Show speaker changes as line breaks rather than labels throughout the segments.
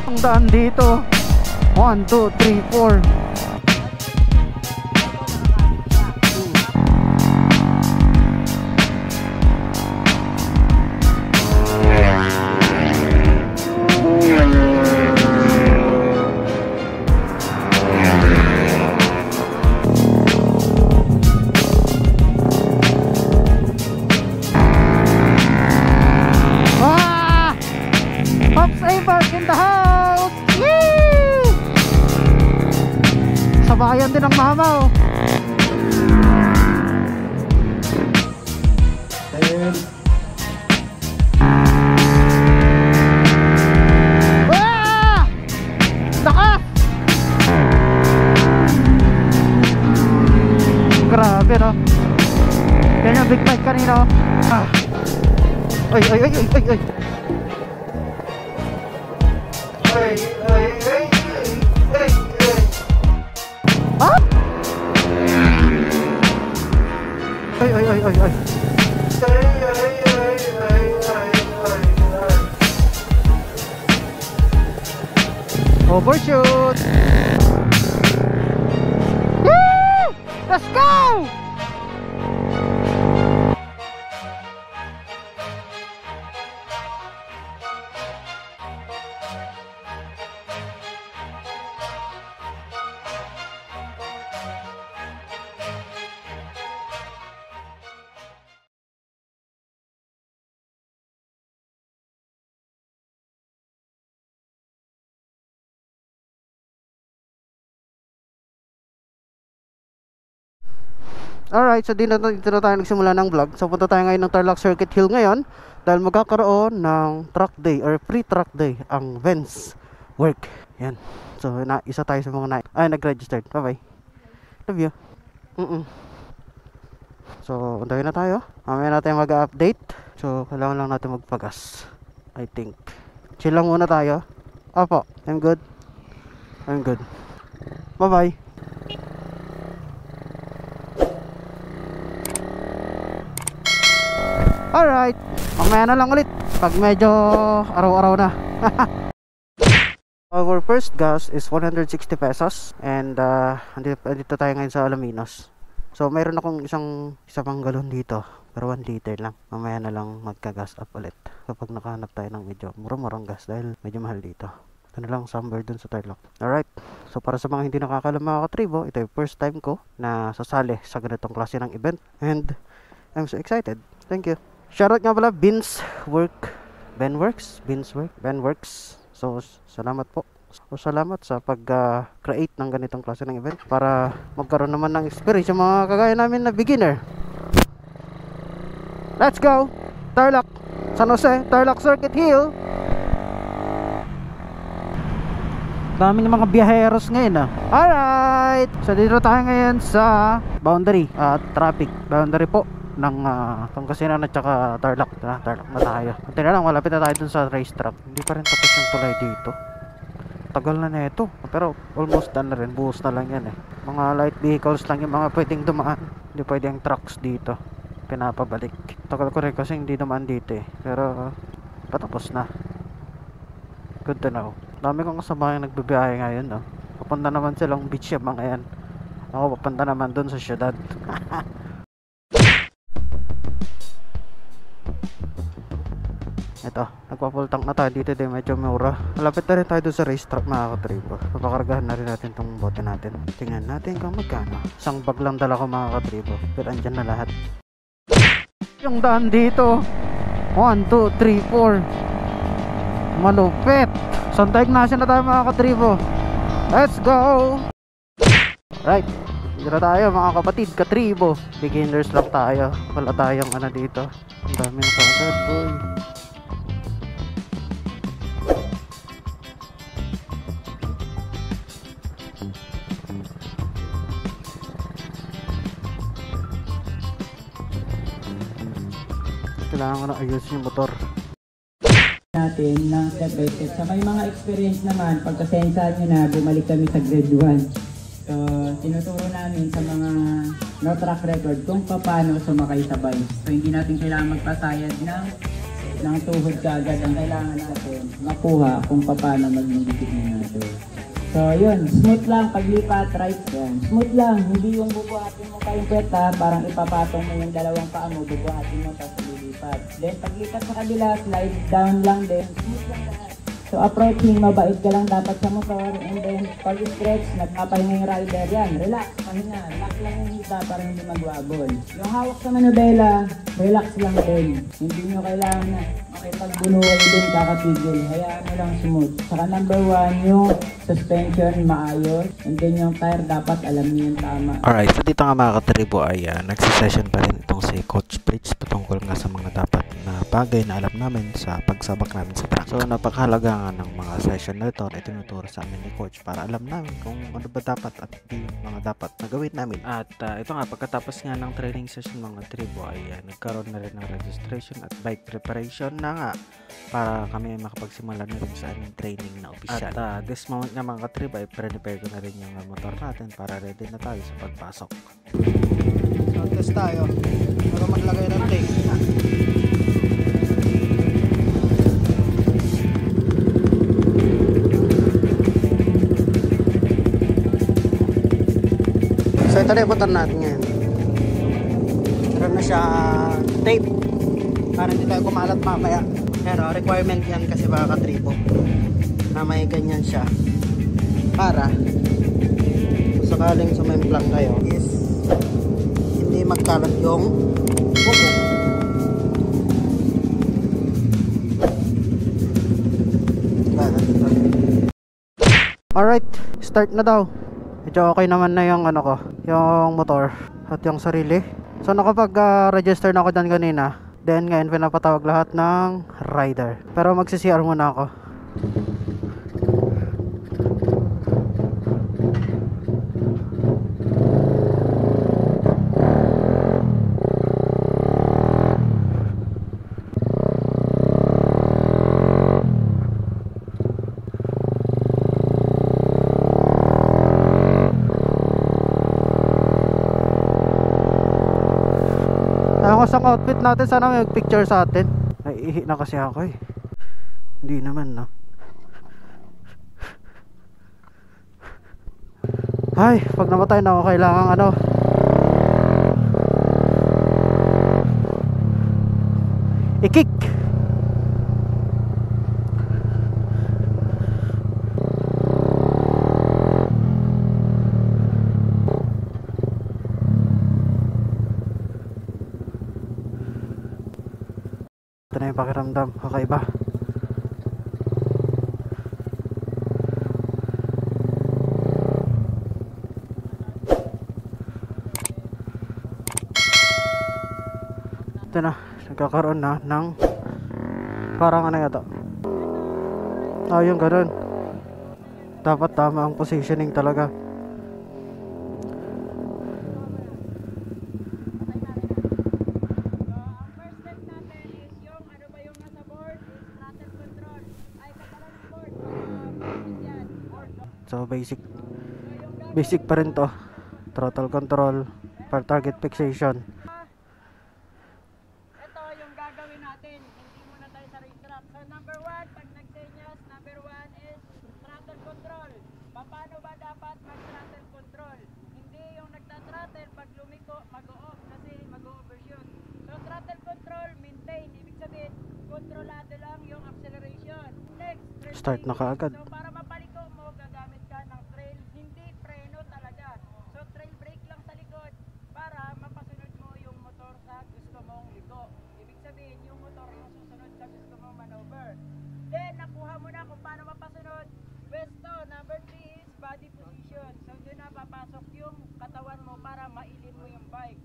Ang daan dito. 1, 2, 3, 4. Sabayan din ang mama, oh. Ah! Lakas! Grabe, no? Yan yung big bike kanina, oh. Ah. Ay, ay, ay, ay, ay, ay. Ay, ay, ay. Ah? Ay, ay, ay, ay, ay. Overshoot. Woo! Let's go! Alright, so dito na tayo nagsimula ng vlog. So punta tayo ngayon ng Tarlac Circuit Hill ngayon dahil magkakaroon ng truck day or free truck day ang Vence work. Yan. So isa tayo sa mga nag-registered. Bye bye. Love you. So untayin na tayo. Mamaya natin mag-update. So kailangan lang natin magpagas, I think. Chill lang muna tayo. Opo, I'm good. I'm good. Bye bye. Alright, mamaya na lang ulit pag medyo araw-araw na. Our first gas is 160 pesos. And andito tayo ngayon sa Alaminos. So mayroon akong isa pang galon dito, pero 1 liter lang. Mamaya na lang magka-gas up ulit kapag nakahanap tayo ng medyo murang gas dahil medyo mahal dito. Ito na lang somewhere dun sa Tarlac. Alright, so para sa mga hindi nakakalam mga katribo, ito yung first time ko na sasali sa ganitong klase ng event. And I'm so excited. Thank you. Shoutout nga pala Beans Works. So salamat po. So salamat sa pag-create ng ganitong klase ng event para magkaroon naman ng experience yung mga kagaya namin na beginner. Let's go! Tarlac, San Jose, Tarlac Circuit Hill. Dami ng mga biyaheros ngayon, ah. Alright, so dito tayo ngayon sa boundary traffic boundary po ng Pangasinan at saka Tarlac. Tarlac na tayo. Kunti na lang, malapit na tayo dun sa racetrack. Hindi pa rin tapos yung tulay dito. Tagal na ito, pero almost done na rin. Buhos na lang yan, eh. Mga light vehicles lang yung mga pwedeng dumaan. Hindi pwedeng trucks dito pinapabalik. Tagal ko rin kasi hindi dumaan dito, eh. Pero patapos na. Good to know. Dami kong kasama yung nagbibiyahe ngayon, no? Papunta naman silang beach yung mga yan. Ako papunta naman dun sa syudad. Ito, nagpa-full tank na tayo dito din, medyo mura. Malapit na rin tayo doon sa racetrack mga katribo. Papakargahan na rin natin itong bote natin. Tingnan natin kung magkano. Isang bag lang dala ko mga katribo, pero andyan na lahat. Yung daan dito 1, 2, 3, 4. Malupit. Santa Ignacio na tayo mga katribo. Let's go. Right, dito na tayo mga kapatid katribo. Beginners lang tayo. Wala tayong dito. Ang dami na kaagad, boy. Kailangan ko na ayusin yung motor
natin ng step by step. Sa may mga experience naman, pagkasensyahan nyo na, bumalik kami sa grade 1. So, tinuturo namin sa mga no track record kung paano sumakay sa bike. So, hindi natin kailangan magpasayad ng ng tuhod kaagad. Ang kailangan natin makuha kung paano magmidikit na natin. So yun, smooth lang paglipat, right? Yan. Smooth lang, hindi yung bubuhatin mo pa yung peta, parang ipapatong mo yung dalawang paa mo, bubuhatin mo tapos lilipat. Then paglipat sa kabila, slide down lang din. Smooth lang lahat. So approaching, mabait ka lang dapat sa motor, and then pag-stretch, nagpapahinga yung rider, yan, relax, pahinga, lock lang yung hita para hindi magwabol. Yung hawak sa manubela, relax lang din. Hindi nyo kailangan na makipagbunuhay din kakapigil, hayaan mo lang smooth. Saka number 1, yung suspension maayos, and then yung tire dapat alam niyo yung tama.
Alright, so dito nga mga katribo ay nagsisession pa rin itong si Coach Pritz patungkol nga sa mga dapat na bagay na alam namin sa pagsabak namin sa track. So napakahalaga nga ng mga session na ito na itinuturo sa amin ni Coach para alam namin kung ano ba dapat at yung mga dapat na gawin namin. At ito nga, pagkatapos nga ng training session mga tribo ay nagkaroon na rin ng registration at bike preparation na nga para kami makapagsimula na rin sa aming training na opisyal. At this moment nga mga katribo ay prepare ko na rin yung motor natin para ready na tayo sa pagpasok.
So test tayo para maglagay ng tape. So ito na yung motor natin ngayon. Meron na siya tape para hindi tayo kumalat mamaya. Pero requirement yan kasi baka katribo na may ganyan siya para kung sakaling sumemplang kayo is hindi magkalat yung buko. Alright, start na daw. Medyo okay naman na yung ano ko, yung motor at yung sarili. So nakapag-register na ako dyan kanina. Then ngayon pinapatawag lahat ng rider. Pero magsi-CR muna ako. Ako sa outfit natin, sana may picture sa atin. Naiihi na kasi ako eh. Hindi naman no. Ay, pag namatay na ako kailangan ano, i-kick. Ito na yung pakiramdam, kakaiba. Ito na, nagkakaroon na ng parang ano yata. Yung ganun. Dapat tama ang positioning talaga. So basic pa rin to. Throttle control for target fixation.
Ito yung gagawin natin. Hindi muna tayo sa racetrack. So number 1, pag nagsenyas, number 1 is throttle control. Paano ba dapat mag-throttle control? Hindi yung nagta-throttle pag lumiko, mag-o-off kasi mag-o-overshoot. So throttle control, maintain. Ibig sabihin, kontrolado lang yung acceleration. Next,
Start na kaagad.
So para mapaliko mo, gagamit ka ng trail, hindi preno talaga. So trail brake lang sa likod para mapasunod mo yung motor sa gusto mong liko. Ibig sabihin, yung motor yung susunod sa gusto mong maneuver. Then nakuha mo na kung paano mapasunod. Pwesto, number 3 is body position. So doon na papasok yung katawan mo para mailin mo yung bike.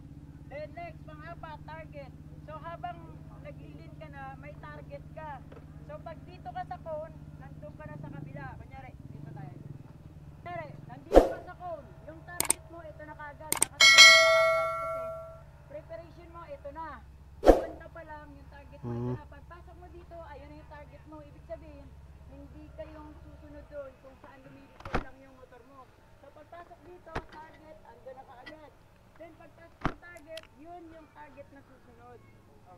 Then next, pang-apat, target. So habang naglilin ka na, may target ka. So pag dito ka sa cone, nandun ka na sa kabila. Kunyari, dito tayo. Kunyari, nandito ka sa cone. Yung target mo, ito na kagad. Nakasunod na kagad kasi preparation mo, ito na. Banda pa lang, yung target mo, ito na. Pagpasok mo dito, ayun na yung target mo. Ibig sabihin, hindi kayong susunod doon kung saan lumilipot lang yung motor mo. So pagpasok dito, target, andun na kaagad. Then pagpasok ng target, yun yung target na susunod.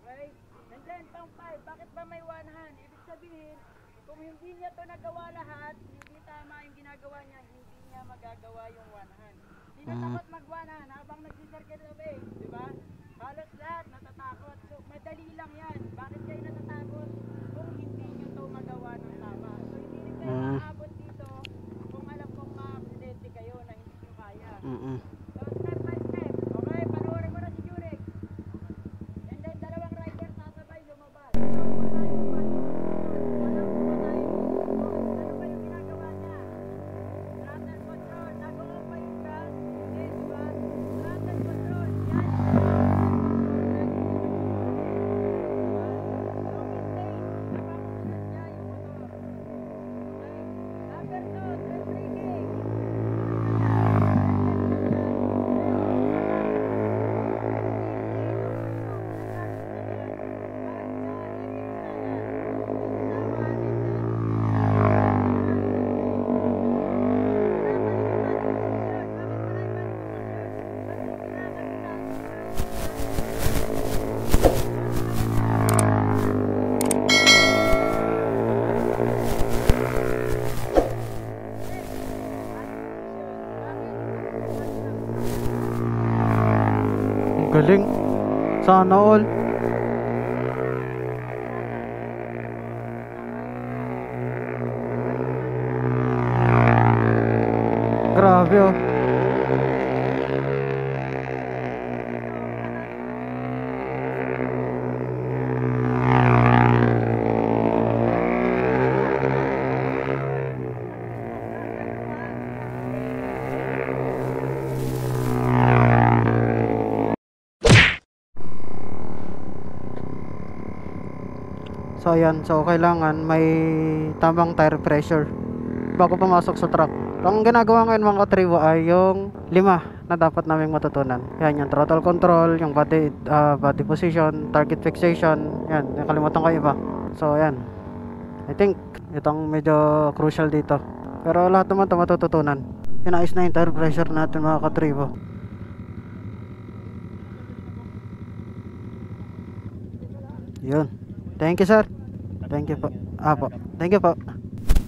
Okay? Nandyan, pang 5. Bakit ba may 1 hand? Ibig sabihin, kung hindi niya to nagawa lahat, hindi tama yung ginagawa niya, hindi niya magagawa yung 1 hand. Hindi na takot mag 1 hand habang nag-circle of A, di ba? Halos lahat natatakot. So, madali lang yan. Bakit kayo natatakot? Kung hindi niyo to magawa ng tama. So, hindi rin kayo aabot dito kung alam kong ma-accidente kayo na hindi niyo kaya. So, step by step. Okay, panoorin mo na si Jurek. And then, dalawang rider sasabay lumabas. So, wala yung ano ba yung ginagawa niya? Throttle control. Nag-o-off pa yung gas. Okay, di ba? Throttle control. Yan.
Galing. Sana all. Grabe oh. So ayan, so kailangan may tamang tire pressure bago pumasok sa truck. Ang ginagawa ngayon mga katribo ay yung 5 na dapat naming matutunan. Yan, yung throttle control, yung body position, target fixation. Yan, nakalimutan ko iba. So ayan, I think itong medyo crucial dito. Pero lahat naman ito matututunan. Inayos na yung tire pressure natin mga katribo. Yun. Thank you sir. Thank you po. Apo. Thank you po.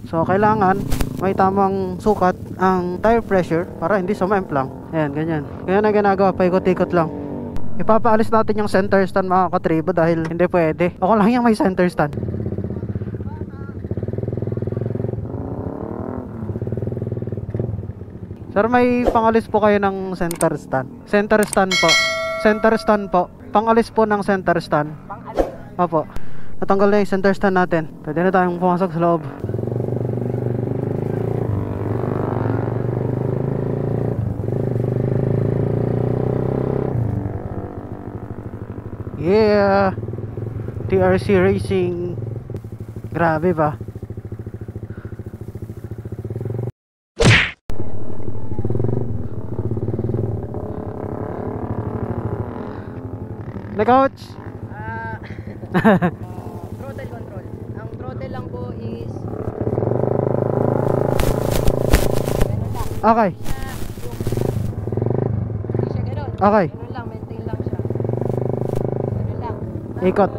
So kailangan may tamang sukat ang tire pressure para hindi sumemplang. Ayan, ganyan. Ganyan na ginagawa, paikot-ikot lang. Ipapaalis natin yung center stand mga katribo dahil hindi pwede. Ako lang yung may center stand. Sir, may pangalis po kayo ng center stand. Center stand po. Center stand po. Pangalis po ng center stand.
Pang-alis.
Opo. Natanggal na yung center stand natin. Pwede na tayong pumasok sa loob. Yeah. TRC Racing. Grabe ba? Na coach.
Throttle control. Ang throttle lang po is ganun lang.
Okay.
Hindi siya ganun.
Okay.
Ganun lang, maintain lang siya. Ganun lang.
Ikot.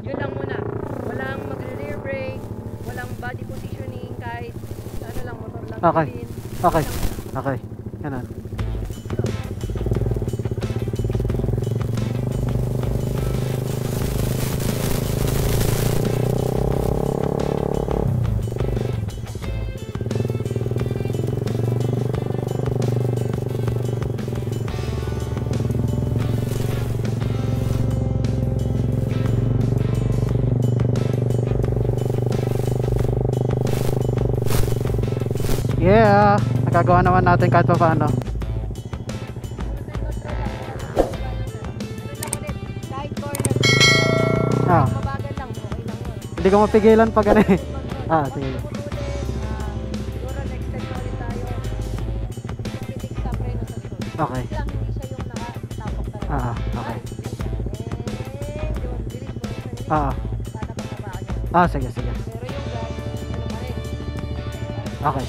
Yun lang muna. Walang mag-rear brake, walang body positioning, kahit ano lang, motor lang.
Okay.
bilhin.
Okay. Okay. Ganun. Yeah, nagagawa naman natin kahit pa paano.
Ganun lang ulit. Kahit corner.
Ah,
Mabagal lang, okay lang yun.
hindi ko mapigilan pag ano eh. Ah, sige.
Siguro next time na ulit tayo. Pitik sa preno sa likod.
Okay.
Lang hindi siya yung nakatapok talaga.
Ah, okay.
Yun, bilis mo yung sarili.
Ah,
Para pagkabaan niya.
ah, sige, sige.
Pero yung gas, ano pa rin.
Okay.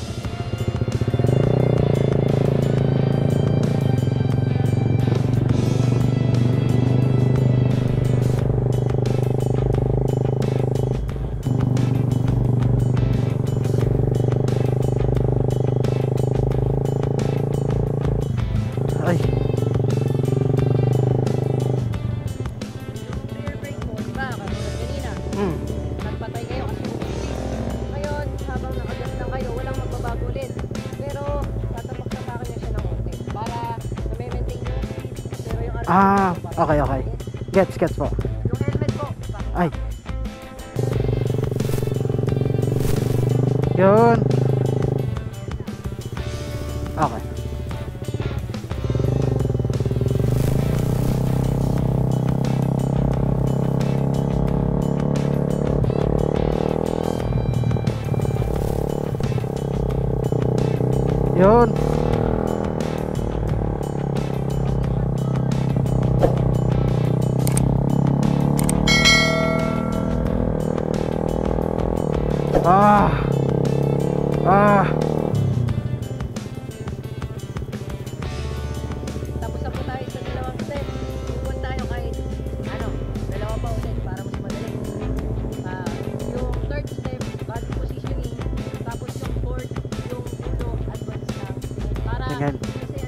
nagpatay kayo kasi ngayon, habang nakagas lang kayo, walang magbabago ulit. Pero, tatapak-tapakin na siya ng konti para na-maintain yung speed. Pero yung
Okay, okay. Gets po.
Yung helmet po,
Ay. Yun. Okay. Yun.
tapos na po tayo sa dalawang step. Pupunta tayo kahit dalawa pa ulit para mas madali. Yung third step, body positioning. Tapos yung fourth, yung ulo, advance lang. Para
Ganyan.
kasi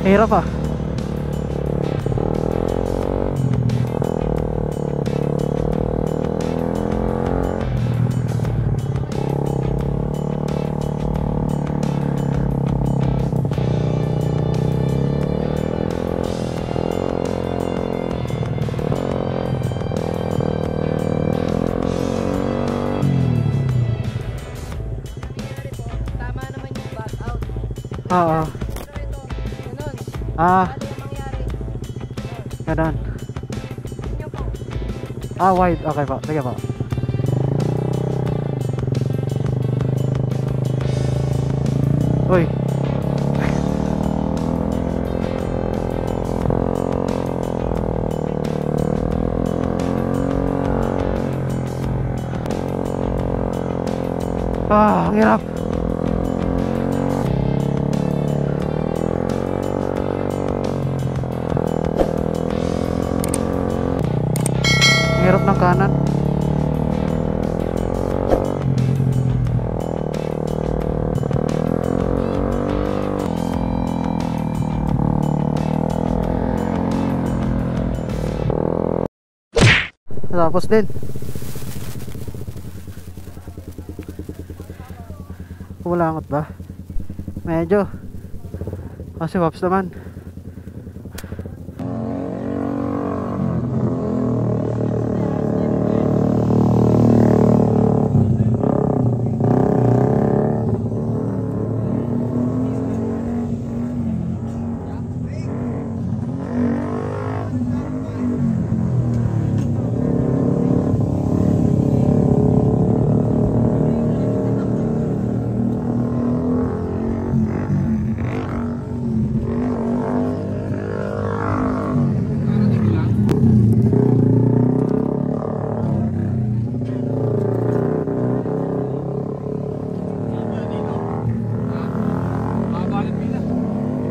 Hirap ah.
nangyayari po, tama naman yung back out.
Oo.
Pero ito, ganun.
Ah,
Bali ang mangyari.
ganun.
Inyo po.
Wide. Okay po. Sige po. Uy. Ang hirap. Ang hirap ng kanan. Tapos din. Kumalangot ba? Medyo. Kasi waps naman.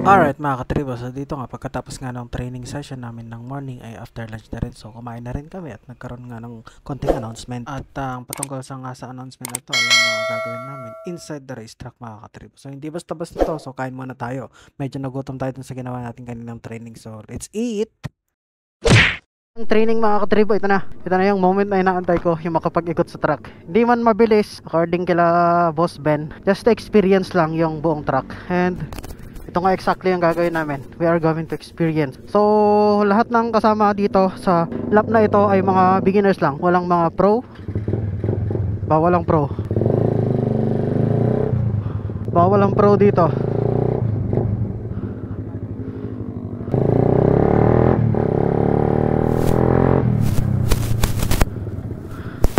Alright mga katribo, so dito nga pagkatapos nga ng training session namin ng morning ay after lunch na rin, so kumain na rin kami at nagkaroon nga ng konting announcement at patungkol sa announcement na to ay yung mga gagawin namin inside the racetrack mga katribo. So hindi basta-basta to, so kain muna tayo, medyo nagutom tayo dun sa ginawa natin kaninang training, so let's eat! Ang training mga katribo, ito na yung moment na inaantay ko, yung makapag-ikot sa track. Hindi man mabilis according kila Boss Ben, just experience lang yung buong track, and ito nga exactly yung gagawin namin. We are going to experience. So, lahat ng kasama dito sa lap na ito ay mga beginners lang. Walang mga pro. Bawal ang pro. Bawal ang pro dito.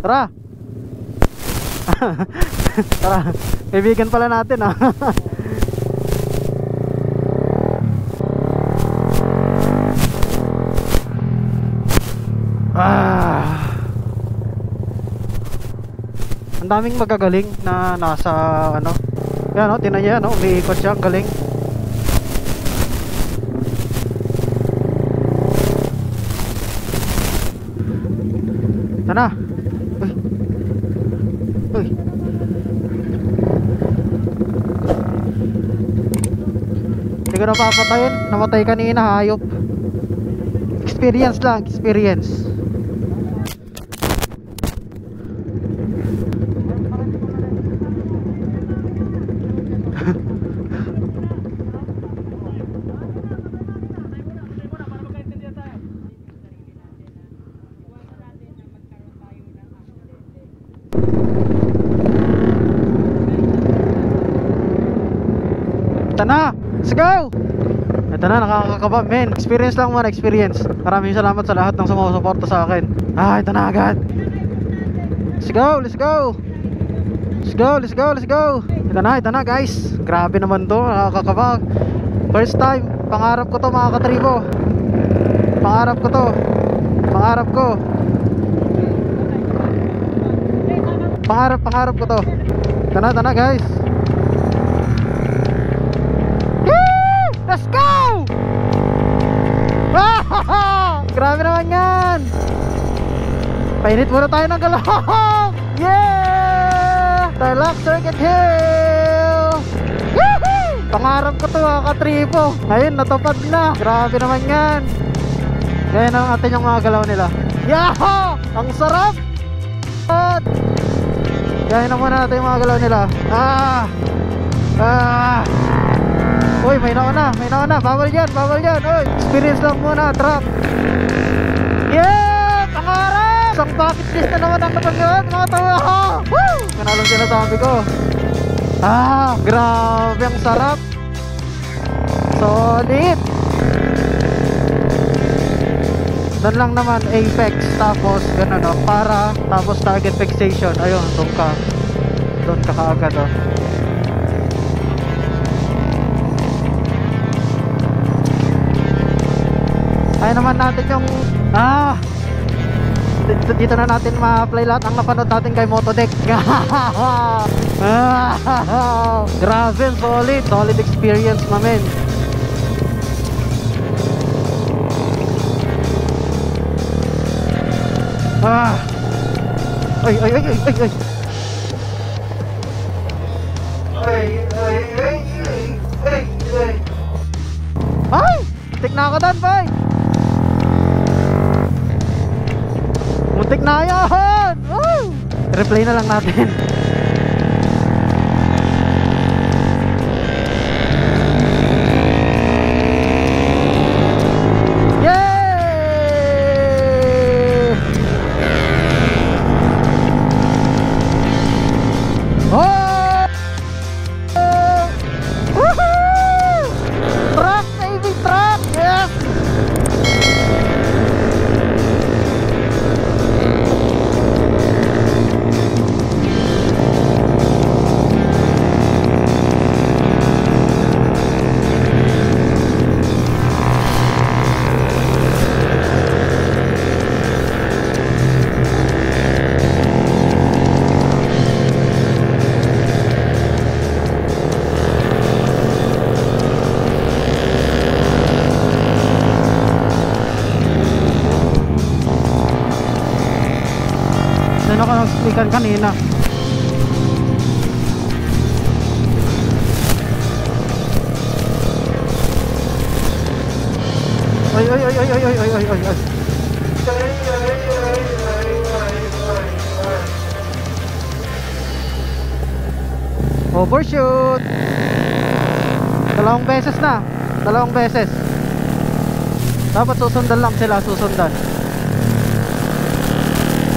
Tara! Tara! Kaibigan pala natin ah. Ang daming magagaling na nasa yan o, tinan niya, umiikot siya, ang galing. Tana. Uy. Uy. Hindi ko na papatayin. Namatay kanina, hayop. Experience lang, experience. Ito na! Let's go! Ito na, nakakakaba, men. Experience lang muna, experience. Maraming salamat sa lahat ng sumusuporta sa akin. Ito na agad. Let's go, let's go. Let's go, let's go, let's go. Ito na guys. Grabe naman to, nakakakaba. First time, pangarap ko to mga katribo. Pangarap ko to. Pangarap ko. Pangarap ko to. Ito na guys. Let's go! Grabe naman yan. Painit muna tayo ng galong. Yeah! Tarlac Circuit Hill. Woohoo! Pangarap ko to mga katribo. Ngayon natupad na. Grabe naman yan. Gaya na natin yung mga galaw nila. Yahoo! Ang sarap. Gaya na muna natin yung mga galaw nila. Uy, may nauna. Bawal yan. Uy, experience lang muna, truck. Yeah! Pangarap! Isang bucket list na naman ang napagyan, mga tawa. Woo! Kanalong sinasabi ko. Grabe, ang sarap. Solid. Doon lang naman, apex. Tapos, gano'n, no? Para, tapos target fixation. Ayun, doon ka kaagad, oh. Kaya naman natin yung dito na natin ma-apply lahat ang napanood natin kay Motodeck. Grabe, solid experience mamen. Ay! Tik na ako doon, boy! Muntik na yan! Woo! Replay na lang natin. Yay! Oh! Woohoo! Truck, baby, truck! Yes! Doon ako nag-speaker kanina. Ay. Overshoot. Dalawang beses. Dapat susundan lang sila,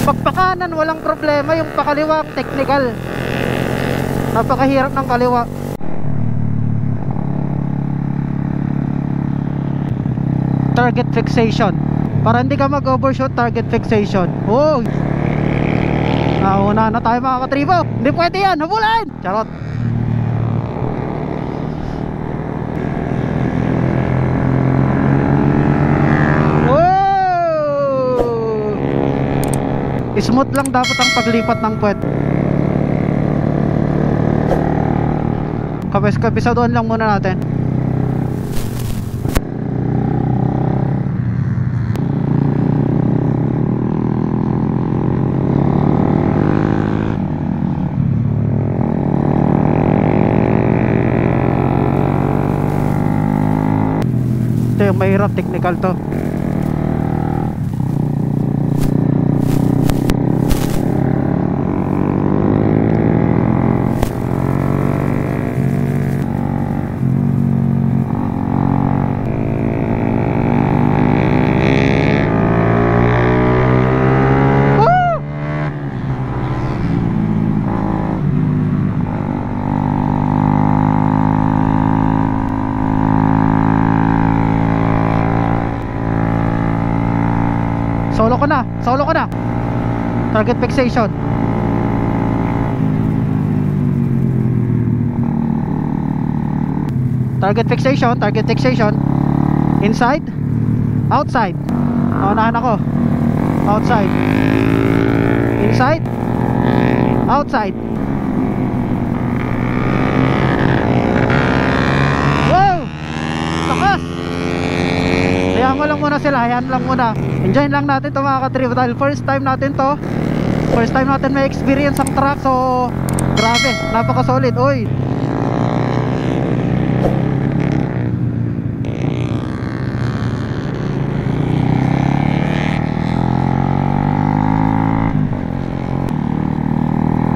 Pagpakanan walang problema, yung pakaliwa technical. Napakahirap ng kaliwa. Target fixation. Para hindi ka mag-overshoot, target fixation. Oh! Nauna na tayo mga katribo. Hindi pwede yan, habulin! Charot. Smooth lang dapat ang paglipat ng puwet. Kapisaduhan lang muna natin. Ito yung mahirap, technical to. Solo ko na. Target fixation. Target fixation, target fixation. Inside, outside. Naunahan ako. Outside. Inside, outside. Wow! Takas! Hayaan mo lang muna sila, hayaan lang muna. Enjoy lang natin to mga ka-trip dahil first time natin to. First time natin may experience ang truck, so grabe, napaka solid. Oy.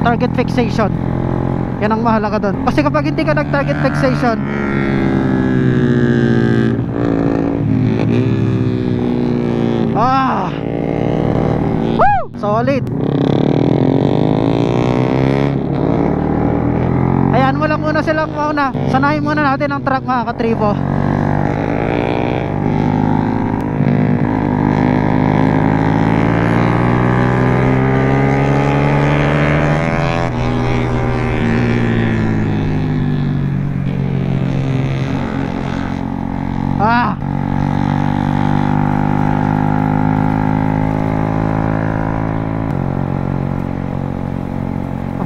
Target fixation. Yan ang mahalaga doon. Kasi kapag hindi ka nag-target fixation, woo! Solid. Ayan mo lang muna silang mauna. Sanayin muna natin ang truck mga katribo.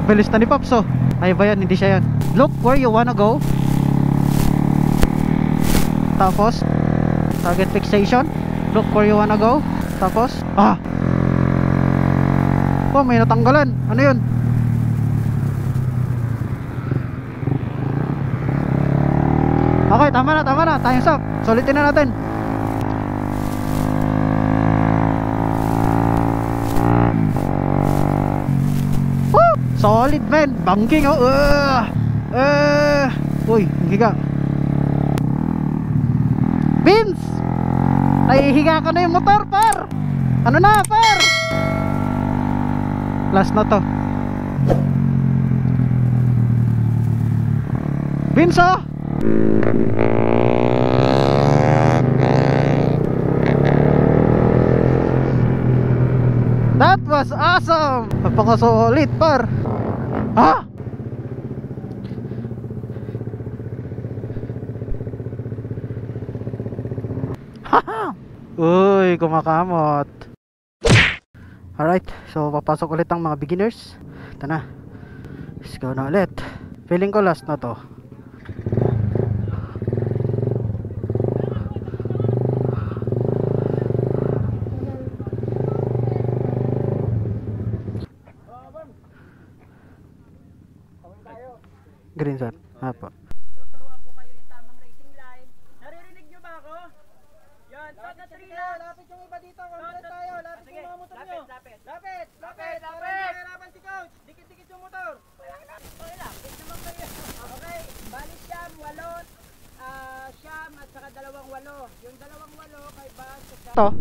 Bilis na ni Pops, oh. Ay ba yan? Hindi siya yan. Look where you wanna go. Tapos target fixation. Look where you wanna go. Tapos oh, may natanggalan. Ano yun? Okay, tama na. Time's up. Sulitin na natin. Solid man, banking oh. Uy, higa. Vince! Nahihiga ka na yung motor, par. Ano na, par? Last na to. Vince oh. That was awesome. Napaka-solid, par. Ha? Haha! Uy, kumakamot. Alright, so papasok ulit ang mga beginners. Ito na. Let's go na ulit. Feeling ko last na to. Green zone. Apa?
Tuturuan ko kayo yung tamang racing line. Naririnig nyo ba ako? Yan, so the 3 laps. Lapit yung iba dito. Lapit tayo. Lapit yung mga motor nyo. Lapit. Mahirapan si coach. Dikit-dikit yung motor. Okay lang. Dikit naman kayo. Okay. Bali siyam, 8. Siyam at saka 2-8. Yung 2-8 kay Bas.
Ito,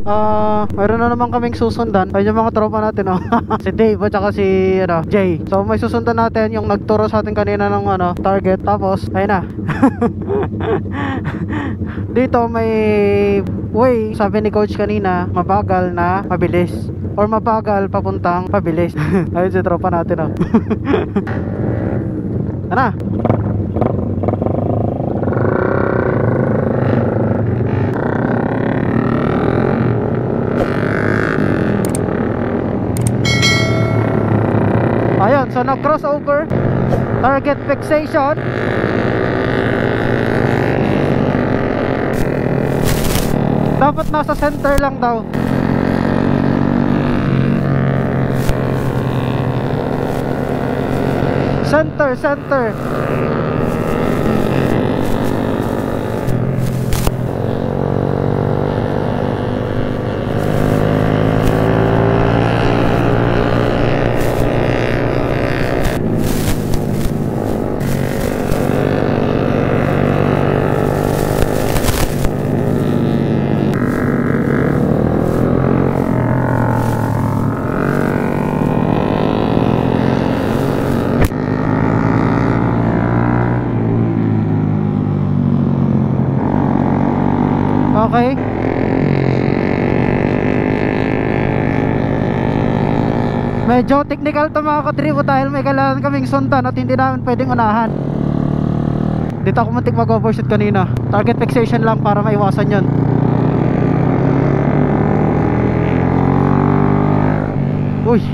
mayroon na naman kaming susundan. Ayun yung mga tropa natin, oh. Si Dave at saka si Jay. So may susundan natin yung nagturo sa atin kanina ng target. Tapos, ayun na. Dito may way, sabi ni coach kanina, mabagal na mabilis. Or mabagal papuntang pabilis. Ayun si tropa natin, oh. Ano? Ayun, so nag-crossover. Target fixation. Dapat nasa center lang daw. Center. Okay. Medyo technical to mga katribo dahil may kailangan kaming sundan at hindi namin pwedeng unahan. Dito ako muntik mag-overshoot kanina. Target fixation lang para maiwasan yon. Uy.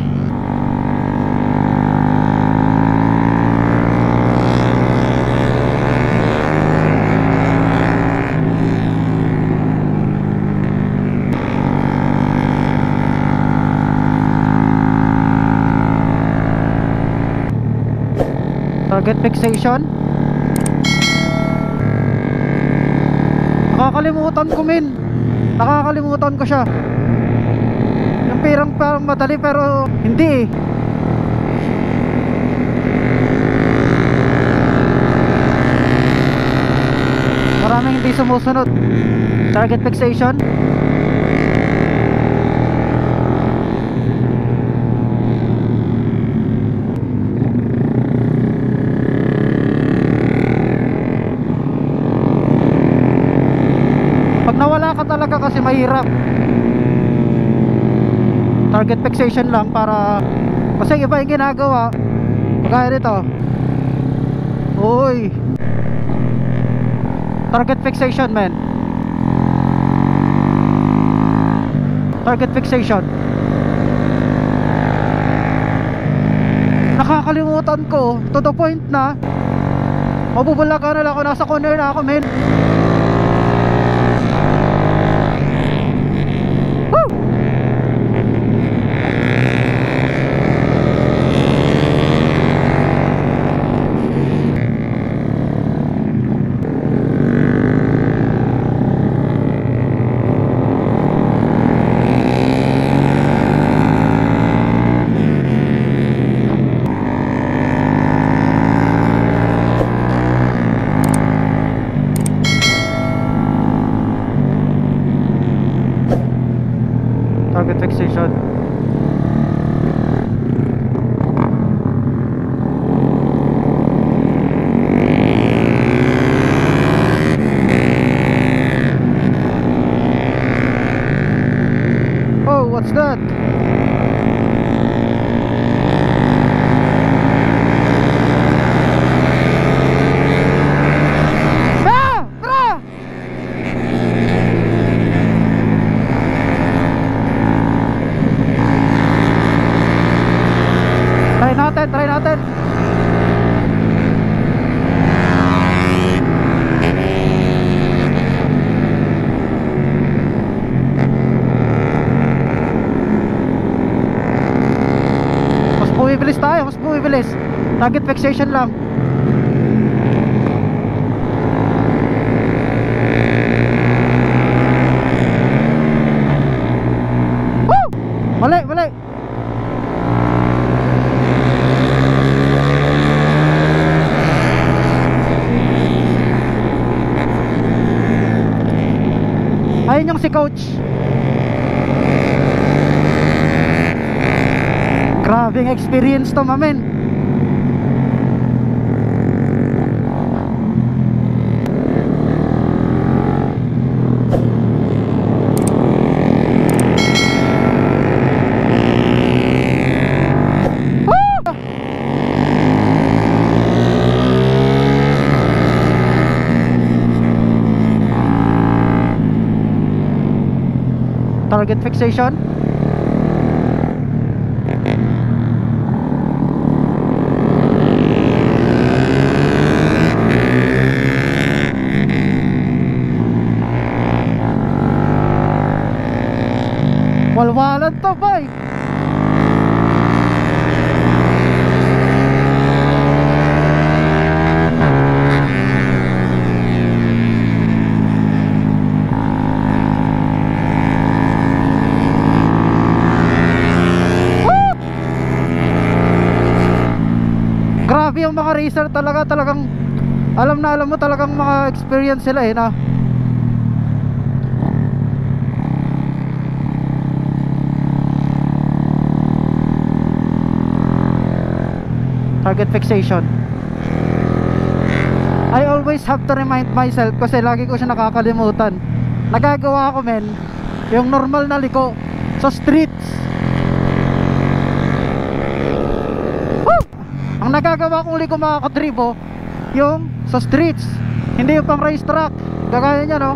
Target fixation. Nakakalimutan ko min. Nakakalimutan ko siya. Yung parang madali pero hindi eh. Maraming hindi sumusunod. Target fixation. Pag nawala ka talaga kasi mahirap. Target fixation lang para kasi iba yung ginagawa. Kagaya nito. Uy. Target fixation, man. Target fixation. Nakakalimutan ko to the point na mabubulaga na lang ako, nasa corner na ako, men. Target fixation. Oh, what's that? Ah! Bra! Try natin. Mas bumibilis tayo, mas bumibilis. Target fixation lang. Woo! Mali, mali. Ayun yung si coach. Grabing experience to, mamen. Target fixation. Walwalan to, boy. Grabe yung mga racer talagang alam mo talagang mga experience sila eh na. Target fixation. I always have to remind myself kasi lagi ko siya nakakalimutan. nagagawa ko men, yung normal na liko sa streets. Woo! Ang nagagawa kong liko mga katribo, yung sa streets, hindi yung pang racetrack. Gagaya niya, no?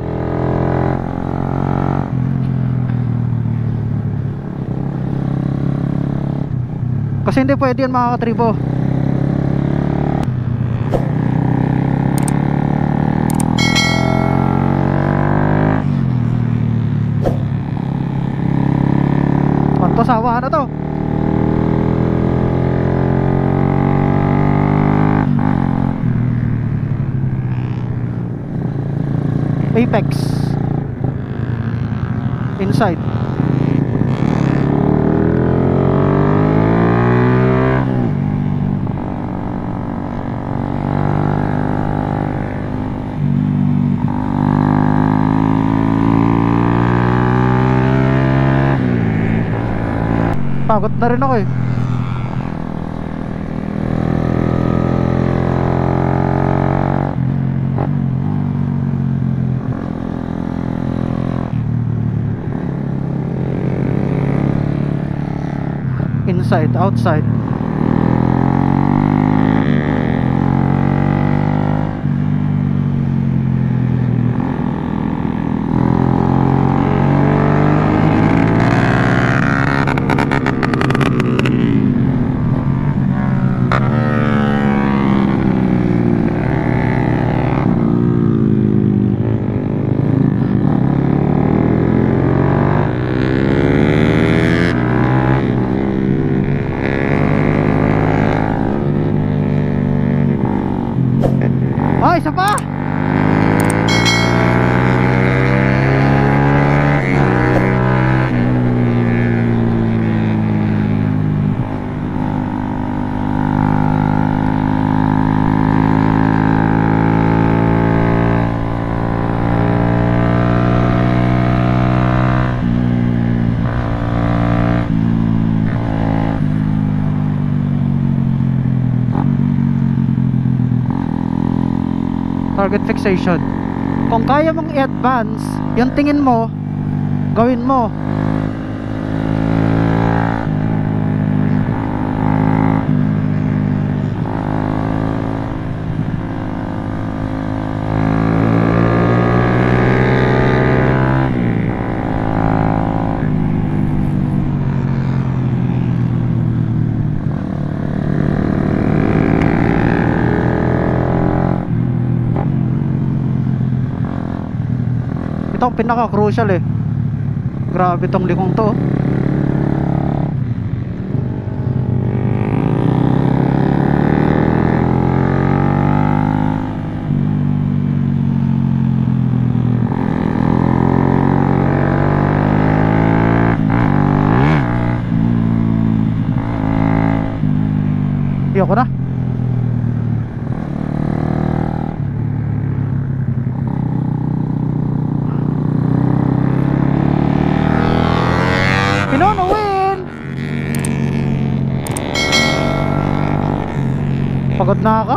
Kasi hindi pwede yun mga katribo. Sawa na to. Apex inside. Pagod na rin ako eh. Inside, outside. Ay, isa pa! Target fixation. Kung kaya mong i-advance yung tingin mo, gawin mo. Ito ang pinaka-crucial eh. Grabe tong likong to. Ayoko na. Pinonowin! Pagod na ako.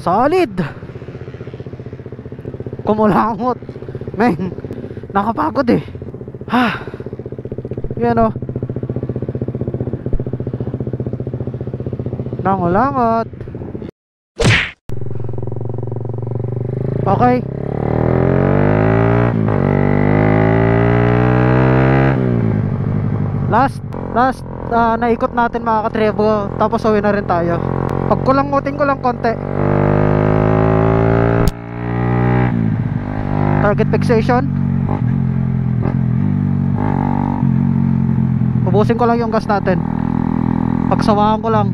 Solid. Kumulangot. Men, nakapagod eh. Ha. Yan o. Nangulangot. Okay. Last naikot natin mga katrebo. Tapos uwi na rin tayo. Pagkulangutin ko lang konti. Target fixation. Ubusin ko lang yung gas natin. Pagsawaan ko lang.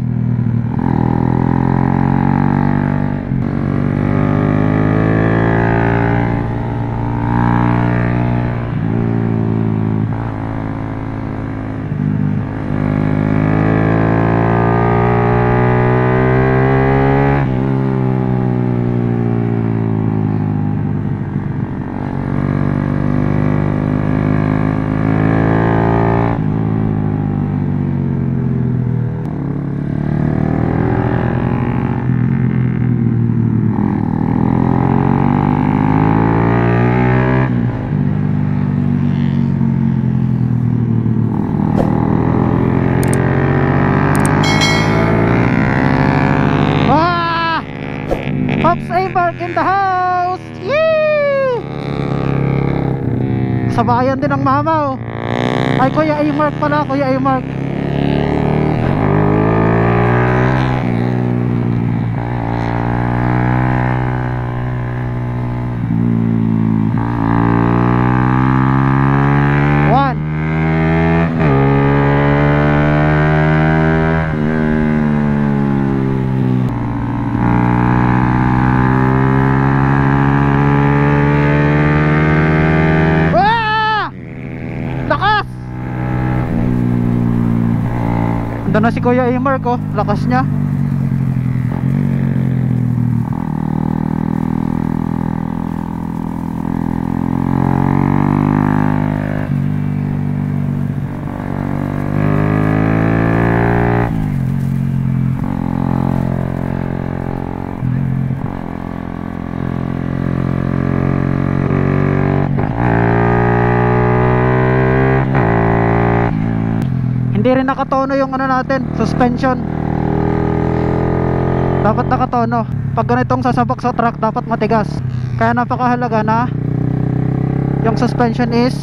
kabayan din ng mama, oh. Ay, Kuya A-Mark pala, Kuya A-Mark. Ando na si Kuya A-Mark, oh. Lakas niya. Hindi rin nakatono yung ano natin, suspension. Dapat nakatono. Pag ganitong sasabak sa truck, dapat matigas. Kaya napakahalaga na yung suspension is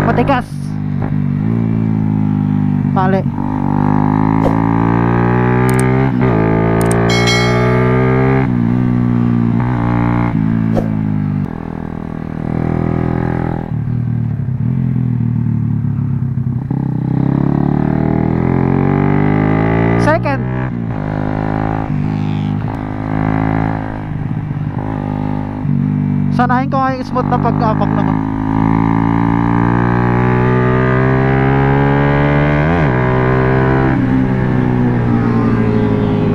matigas. Mali. Second. Sanahin ko nga yung smooth na pag-apak naman.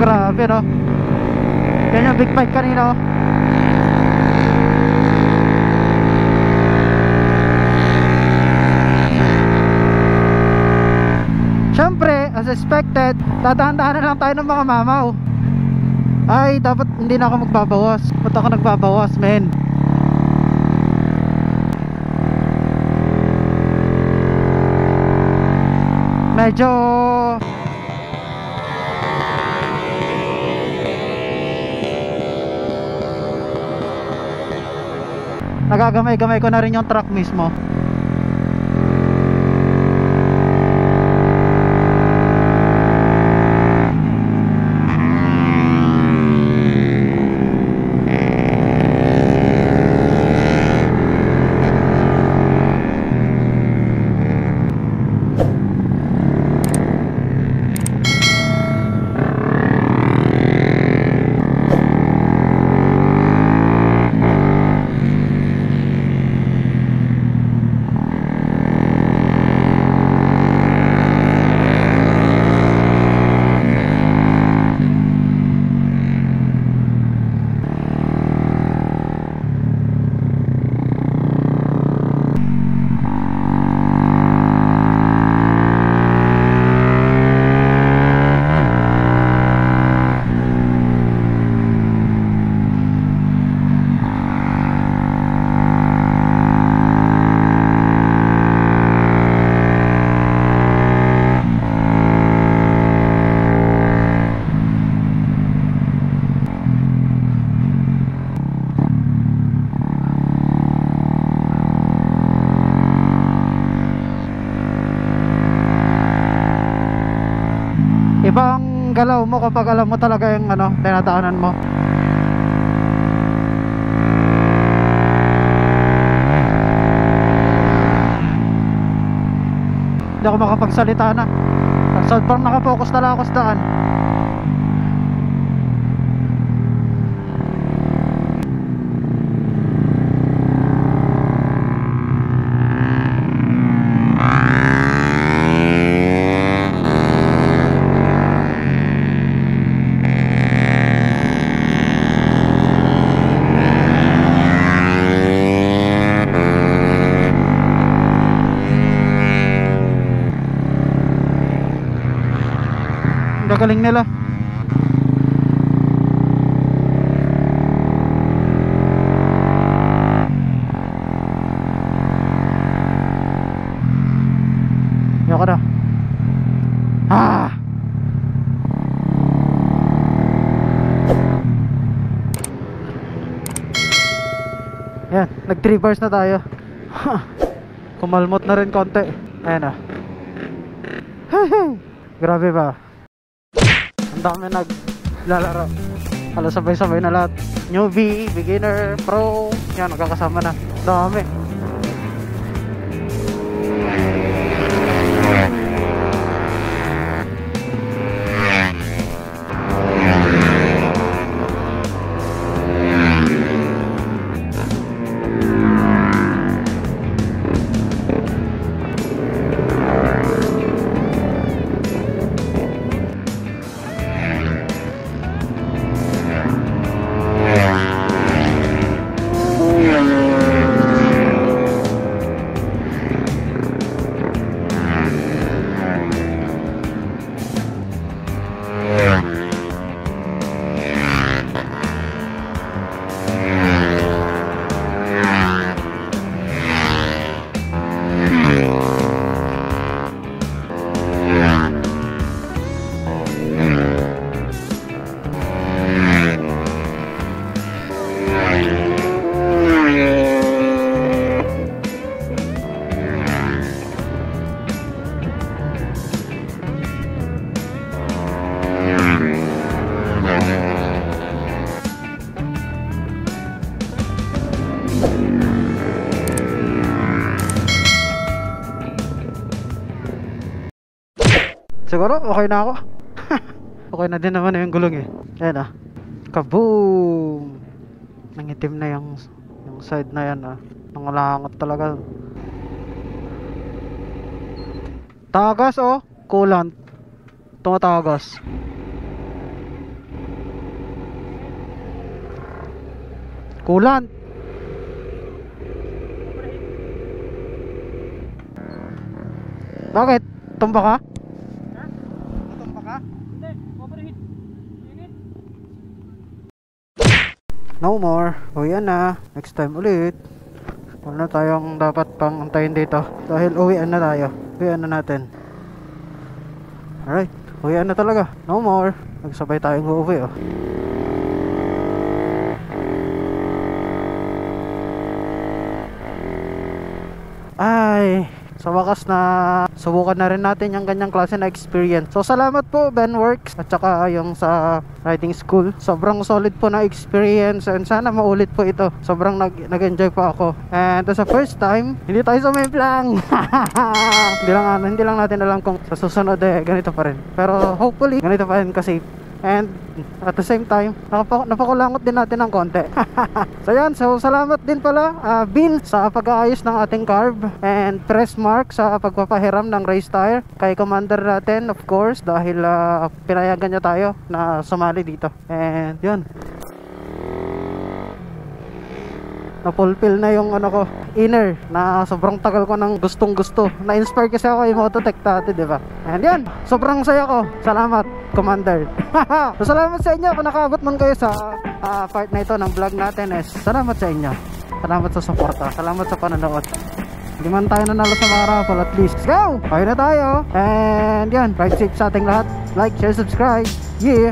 Grabe, no? Yan yung big bike kanina, oh. Siyempre, as expected, tatahan-tahanan lang tayo ng mga mamaw. Ay, dapat hindi na ako magbabawas. Ba't ako nagbabawas, men? Medyo nagagamay-gamay ko na rin yung truck mismo. Ibang galaw mo kapag alam mo talaga yung ano, tinataanan mo. Hindi ako makapagsalita na. Sobrang nakapokus na lang ako sa daan. Gagaling nila. Yoko na. Ah! Yan, nag 3 bars na tayo. Kumalmot na rin konti. Ayan na. Grabe ba? Ang dami naglalaro. Halos sabay-sabay na lahat. Newbie, beginner, pro. Yan, nagkakasama na. Dami. Siguro okay na ako. Okay na din naman yung gulong eh. Ayan ah. Kaboom! Nangitim na yung side na yan ah. Nangalangot talaga. Tagas oh. Coolant. Tumatagas. Coolant. Bakit? Tumba ka? No more. Uwian na. Next time ulit. Wala na tayong dapat pang antayin dito. Dahil uwian na tayo. Uwian na natin. Alright. Uwian na talaga. No more. Nagsabay tayong uuwi oh. Ay, sa wakas na subukan na rin natin yung ganyang klase na experience. So salamat po Benworks at saka yung sa riding school. Sobrang solid po na experience and sana maulit po ito. Sobrang nag-enjoy po ako. And sa first time, hindi tayo sumimplang. hindi lang natin alam kung sa susunod eh ganito pa rin. Pero hopefully ganito pa rin kasi. And at the same time, napakulangot din natin ng konti. So yan, so salamat din pala Bill sa pag-aayos ng ating carb. And Press Mark sa pagpapahiram ng race tire. Kay Commander natin of course, dahil pinayagan niya tayo na sumali dito. And yun, na-fulfill na yung ano ko, inner na sobrang tagal ko ng gustong gusto. Na-inspire kasi ako yung Mototech dati, diba? And yan, sobrang saya ko. Salamat Commander. So salamat sa inyo kung nakaabot man kayo sa part na ito ng vlog natin. Salamat sa inyo. Salamat sa suporta. Salamat sa panonood. Hindi man tayo nanalo sa mga raffle, at least let's go! Kaya na tayo. And yan, ride safe sa ating lahat. Like, share, subscribe. Yeah!